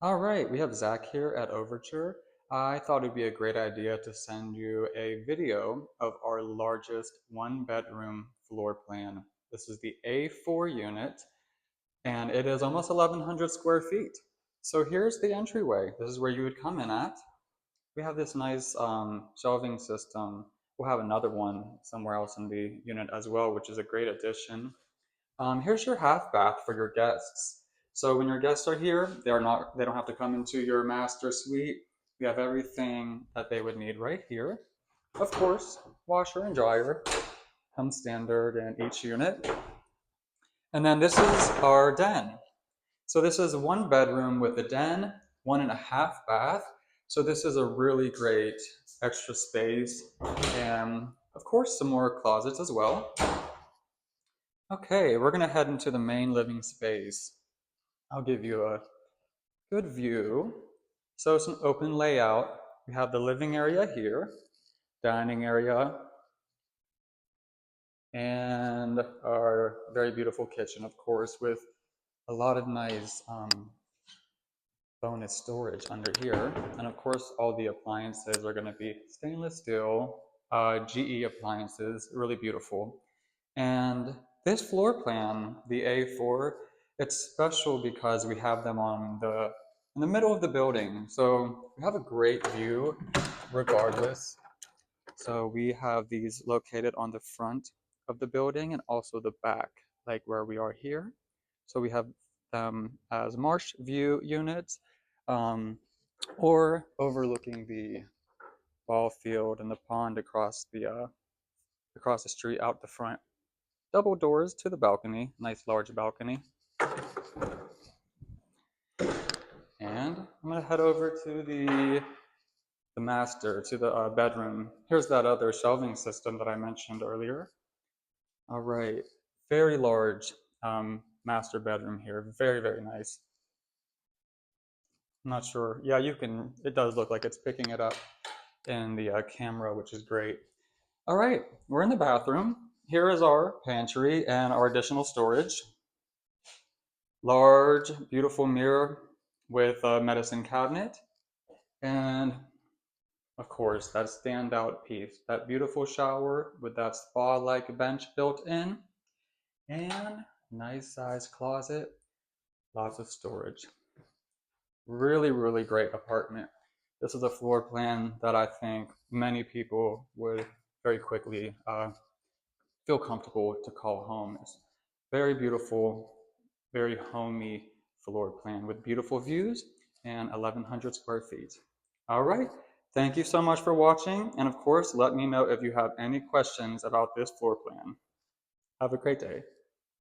All right, we have Zach here at Overture. I thought it'd be a great idea to send you a video of our largest one bedroom floor plan. This is the A4 unit and it is almost 1,100 square feet. So here's the entryway. This is where you would come in at. We have this nice shelving system. We'll have another one somewhere else in the unit as well, which is a great addition. Here's your half bath for your guests. So when your guests are here, they don't have to come into your master suite. We have everything that they would need right here. Of course, washer and dryer come standard in each unit. And then this is our den. So this is one bedroom with a den, 1.5 bath. So this is a really great extra space. And of course, some more closets as well. Okay, we're gonna head into the main living space. I'll give you a good view. So it's an open layout. We have the living area here, dining area, and our very beautiful kitchen, of course, with a lot of nice bonus storage under here. And of course, all the appliances are gonna be stainless steel, GE appliances, really beautiful. And this floor plan, the A4, it's special because we have them in the middle of the building. So we have a great view regardless. So we have these located on the front of the building and also the back, like where we are here. So we have them as marsh view units, um, or overlooking the ball field and the pond across the street out the front. Double doors to the balcony, nice large balcony. And I'm gonna head over to the master, to the bedroom. Here's that other shelving system that I mentioned earlier. All right, very large master bedroom here, very, very nice. I'm not sure, yeah, it does look like it's picking it up in the camera, which is great. All right, we're in the bathroom. Here is our pantry and our additional storage. Large, beautiful mirror with a medicine cabinet. And of course, that standout piece, that beautiful shower with that spa-like bench built in. And nice size closet, lots of storage. Really, really great apartment. This is a floor plan that I think many people would very quickly feel comfortable to call home. It's very beautiful, very homey floor plan with beautiful views and 1,100 square feet. All right, thank you so much for watching. And of course, let me know if you have any questions about this floor plan. Have a great day.